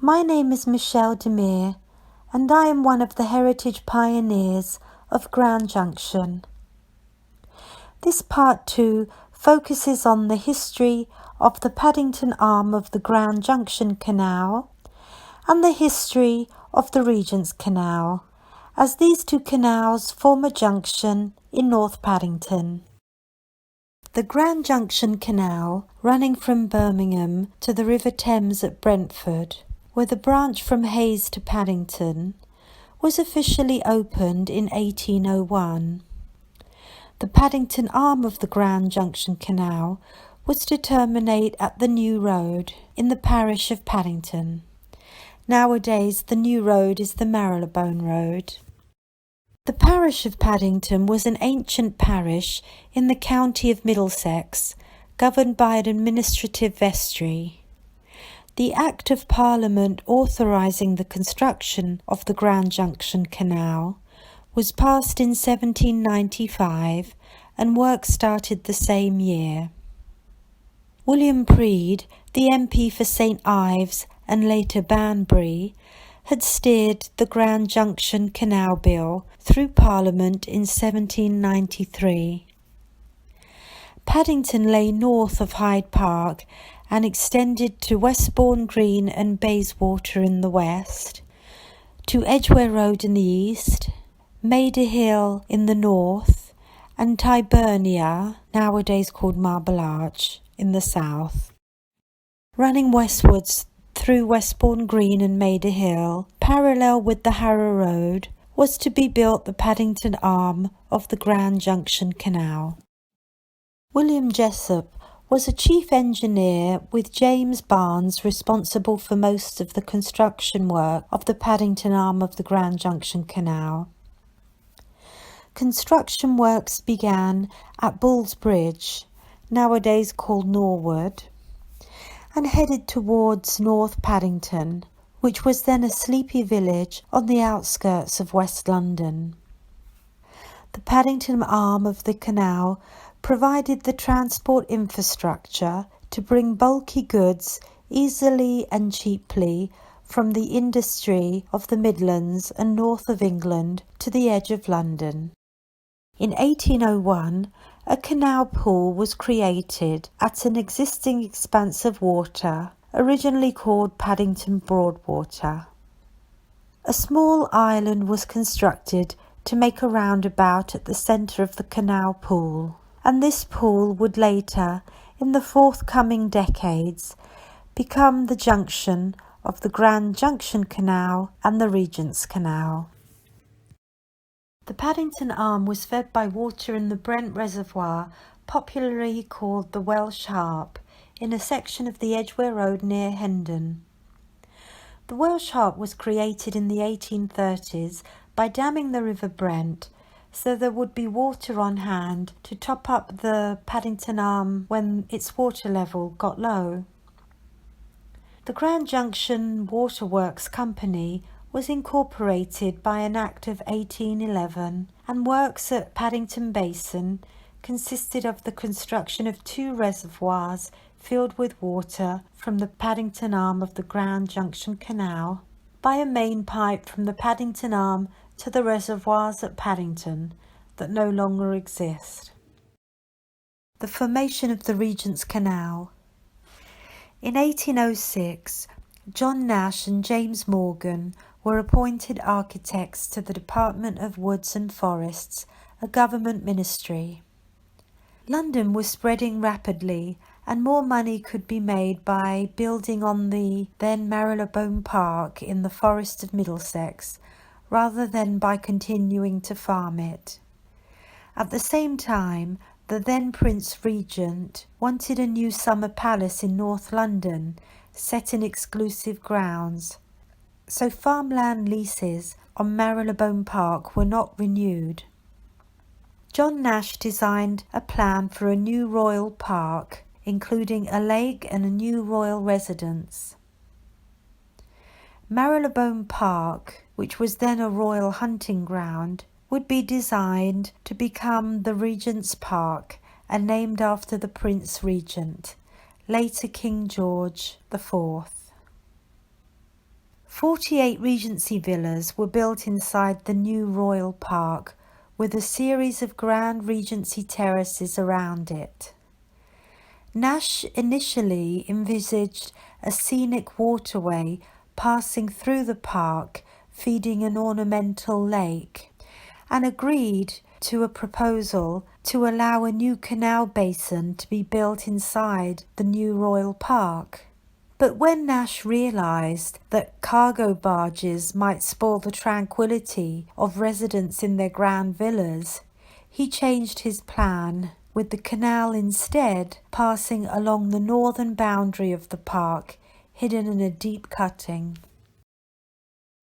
My name is Michelle Demir, and I am one of the heritage pioneers of Grand Junction. This part 2 focuses on the history of the Paddington Arm of the Grand Junction Canal and the history of the Regent's Canal, as these two canals form a junction in North Paddington. The Grand Junction Canal, running from Birmingham to the River Thames at Brentford, where the branch from Hayes to Paddington, was officially opened in 1801. The Paddington Arm of the Grand Junction Canal was to terminate at the New Road in the parish of Paddington. Nowadays, the New Road is the Marylebone Road. The parish of Paddington was an ancient parish in the county of Middlesex, governed by an administrative vestry. The Act of Parliament authorising the construction of the Grand Junction Canal was passed in 1795 and work started the same year. William Preed, the MP for St Ives and later Banbury, had steered the Grand Junction Canal Bill through Parliament in 1793. Paddington lay north of Hyde Park and extended to Westbourne Green and Bayswater in the west, to Edgware Road in the east, Mayday Hill in the north, and Tyburnia, nowadays called Marble Arch, in the south. Running westwards through Westbourne Green and Mayday Hill, parallel with the Harrow Road, was to be built the Paddington Arm of the Grand Junction Canal. William Jessop was a chief engineer, with James Barnes responsible for most of the construction work of the Paddington Arm of the Grand Junction Canal. Construction works began at Bull's Bridge, nowadays called Norwood, and headed towards North Paddington, which was then a sleepy village on the outskirts of West London. The Paddington Arm of the canal provided the transport infrastructure to bring bulky goods easily and cheaply from the industry of the Midlands and north of England to the edge of London. In 1801, a canal pool was created at an existing expanse of water, originally called Paddington Broadwater. A small island was constructed to make a roundabout at the centre of the canal pool, and this pool would later, in the forthcoming decades, become the junction of the Grand Junction Canal and the Regent's Canal. The Paddington Arm was fed by water in the Brent Reservoir, popularly called the Welsh Harp, in a section of the Edgware Road near Hendon. The Welsh Harp was created in the 1830s by damming the River Brent, so there would be water on hand to top up the Paddington Arm when its water level got low. The Grand Junction Waterworks Company was incorporated by an Act of 1811, and works at Paddington Basin consisted of the construction of 2 reservoirs filled with water from the Paddington Arm of the Grand Junction Canal by a main pipe from the Paddington Arm to the reservoirs at Paddington that no longer exist. The formation of the Regent's Canal. In 1806, John Nash and James Morgan were appointed architects to the Department of Woods and Forests, a government ministry. London was spreading rapidly, and more money could be made by building on the then Marylebone Park in the Forest of Middlesex, rather than by continuing to farm it. At the same time, the then Prince Regent wanted a new summer palace in North London, set in exclusive grounds, so farmland leases on Marylebone Park were not renewed. John Nash designed a plan for a new royal park, including a lake and a new royal residence. Marylebone Park, which was then a royal hunting ground, would be designed to become the Regent's Park and named after the Prince Regent, later King George IV. 48 Regency villas were built inside the new Royal Park, with a series of grand Regency terraces around it. Nash initially envisaged a scenic waterway passing through the park, feeding an ornamental lake, and agreed to a proposal to allow a new canal basin to be built inside the new Royal Park. But when Nash realised that cargo barges might spoil the tranquillity of residents in their grand villas, he changed his plan, with the canal instead passing along the northern boundary of the park, hidden in a deep cutting.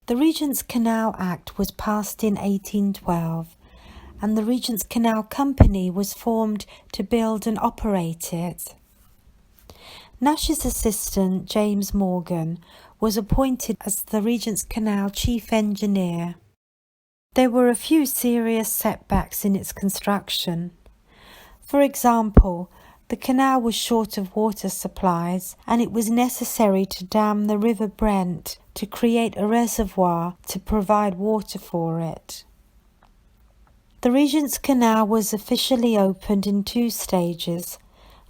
The Regent's Canal Act was passed in 1812, and the Regent's Canal Company was formed to build and operate it. Nash's assistant, James Morgan, was appointed as the Regent's Canal chief engineer. There were a few serious setbacks in its construction. For example, the canal was short of water supplies, and it was necessary to dam the River Brent to create a reservoir to provide water for it. The Regent's Canal was officially opened in 2 stages,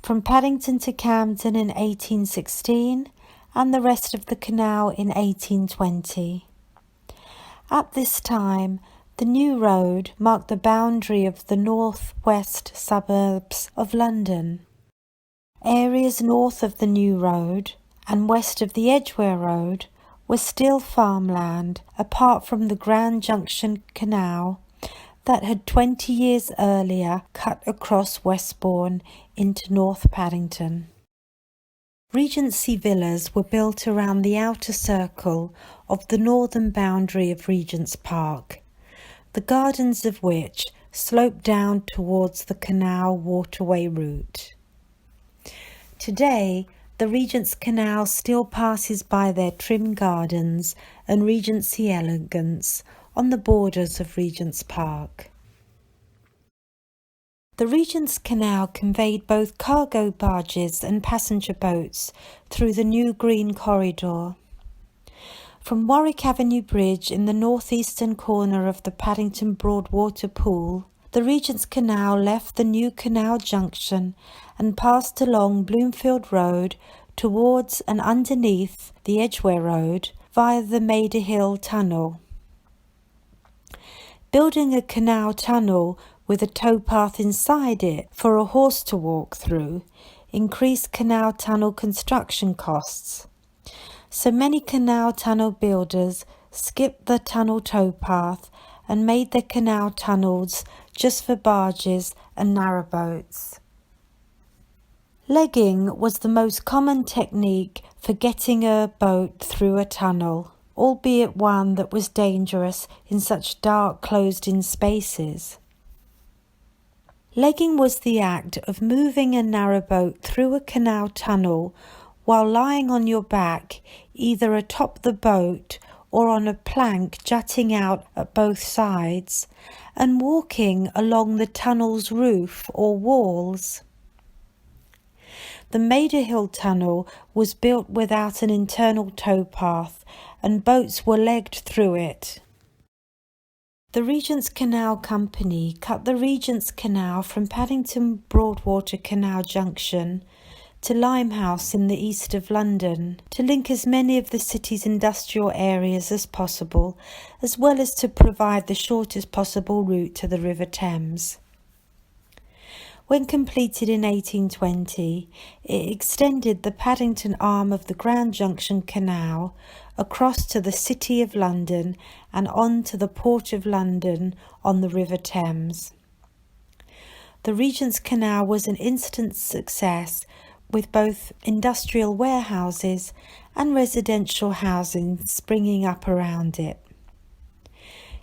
from Paddington to Camden in 1816 and the rest of the canal in 1820. At this time, the new road marked the boundary of the north-west suburbs of London. Areas north of the new road and west of the Edgware Road were still farmland, apart from the Grand Junction Canal that had 20 years earlier cut across Westbourne into North Paddington. Regency villas were built around the outer circle of the northern boundary of Regent's Park, the gardens of which sloped down towards the canal waterway route. Today, the Regent's Canal still passes by their trim gardens and Regency elegance on the borders of Regent's Park. The Regent's Canal conveyed both cargo barges and passenger boats through the new green corridor. From Warwick Avenue Bridge in the northeastern corner of the Paddington Broadwater Pool, the Regent's Canal left the new canal junction and passed along Bloomfield Road towards and underneath the Edgware Road via the Mayday Tunnel. Building a canal tunnel with a towpath inside it for a horse to walk through increased canal tunnel construction costs. So many canal tunnel builders skipped the tunnel towpath and made their canal tunnels just for barges and narrowboats. Legging was the most common technique for getting a boat through a tunnel, albeit one that was dangerous in such dark, closed-in spaces. Legging was the act of moving a narrowboat through a canal tunnel while lying on your back, either atop the boat or on a plank jutting out at both sides, and walking along the tunnel's roof or walls. The Mayday Tunnel was built without an internal towpath, and boats were legged through it. The Regent's Canal Company cut the Regent's Canal from Paddington Broadwater Canal Junction to Limehouse in the east of London to link as many of the city's industrial areas as possible, as well as to provide the shortest possible route to the River Thames. When completed in 1820, it extended the Paddington Arm of the Grand Junction Canal across to the City of London and on to the Port of London on the River Thames. The Regent's Canal was an instant success, with both industrial warehouses and residential housing springing up around it.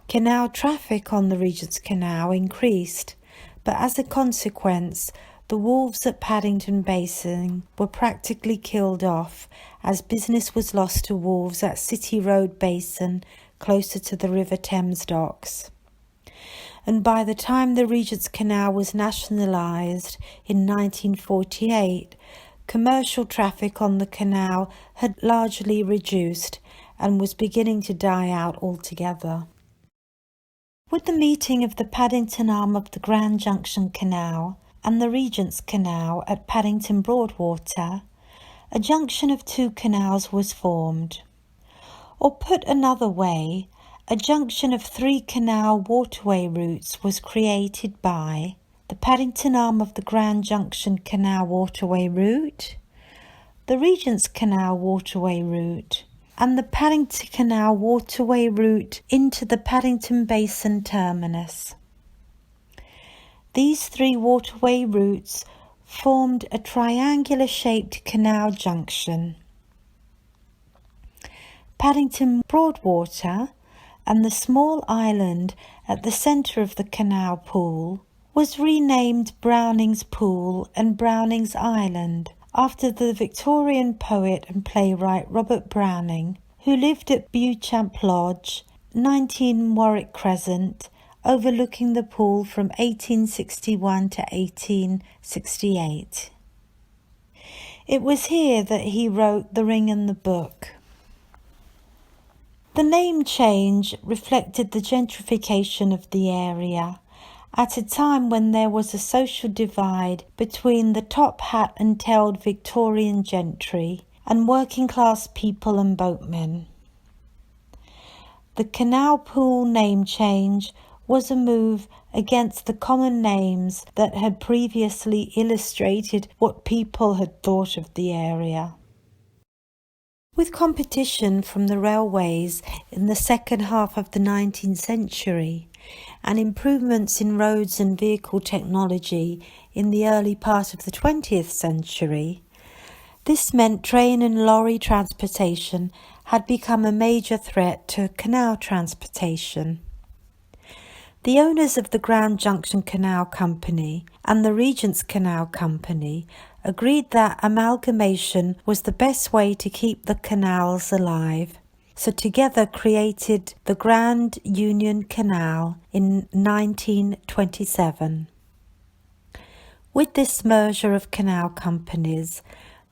Canal traffic on the Regent's Canal increased, but as a consequence, the wharves at Paddington Basin were practically killed off as business was lost to wharves at City Road Basin closer to the River Thames docks. And by the time the Regent's Canal was nationalised in 1948, commercial traffic on the canal had largely reduced and was beginning to die out altogether. With the meeting of the Paddington Arm of the Grand Junction Canal and the Regent's Canal at Paddington Broadwater, a junction of two canals was formed. Or put another way, a junction of three canal waterway routes was created by the Paddington Arm of the Grand Junction Canal waterway route, the Regent's Canal waterway route, and the Paddington Canal waterway route into the Paddington Basin terminus. These three waterway routes formed a triangular-shaped canal junction. Paddington Broadwater and the small island at the centre of the canal pool was renamed Brownings Pool and Brownings Island after the Victorian poet and playwright Robert Browning, who lived at Beauchamp Lodge, 19 Warwick Crescent, overlooking the pool from 1861 to 1868. It was here that he wrote The Ring and the Book. The name change reflected the gentrification of the area at a time when there was a social divide between the top hat and tailed Victorian gentry and working class people and boatmen. The canal pool name change was a move against the common names that had previously illustrated what people had thought of the area. With competition from the railways in the second half of the 19th century and improvements in roads and vehicle technology in the early part of the 20th century, this meant train and lorry transportation had become a major threat to canal transportation. The owners of the Grand Junction Canal Company and the Regent's Canal Company agreed that amalgamation was the best way to keep the canals alive, so together created the Grand Union Canal in 1927. With this merger of canal companies,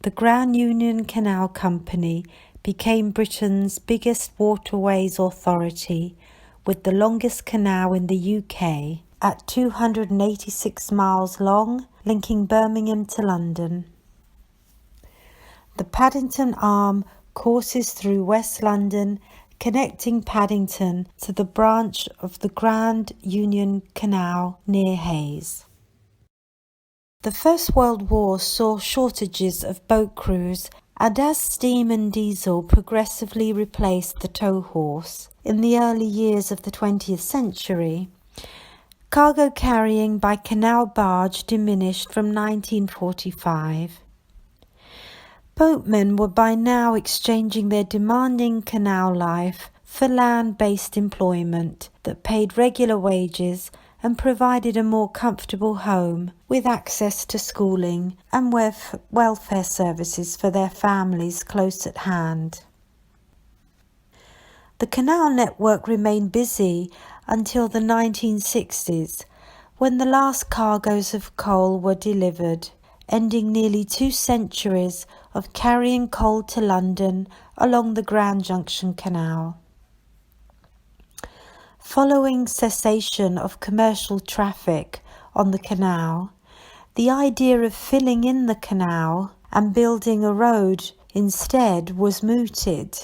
the Grand Union Canal Company became Britain's biggest waterways authority, with the longest canal in the UK at 286 miles long, linking Birmingham to London. The Paddington Arm courses through West London, connecting Paddington to the branch of the Grand Union Canal near Hayes. The First World War saw shortages of boat crews, and as steam and diesel progressively replaced the tow horse in the early years of the 20th century, cargo carrying by canal barge diminished from 1945. Boatmen were by now exchanging their demanding canal life for land-based employment that paid regular wages and provided a more comfortable home with access to schooling and welfare services for their families close at hand. The canal network remained busy until the 1960s, when the last cargoes of coal were delivered, ending nearly 2 centuries of carrying coal to London along the Grand Junction Canal. Following cessation of commercial traffic on the canal, the idea of filling in the canal and building a road instead was mooted.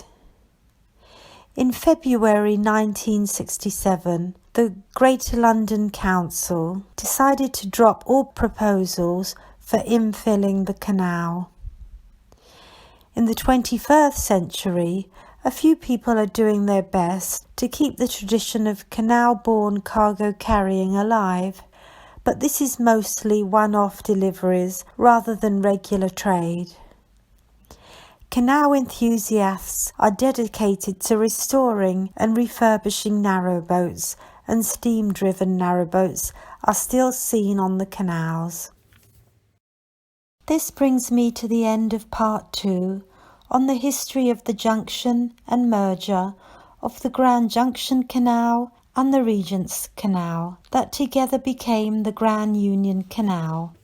In February 1967, the Greater London Council decided to drop all proposals for infilling the canal. In the 21st century, a few people are doing their best to keep the tradition of canal-borne cargo carrying alive, but this is mostly one-off deliveries rather than regular trade. Canal enthusiasts are dedicated to restoring and refurbishing narrowboats, and steam-driven narrowboats are still seen on the canals. This brings me to the end of part 2 on the history of the junction and merger of the Grand Junction Canal and the Regent's Canal that together became the Grand Union Canal.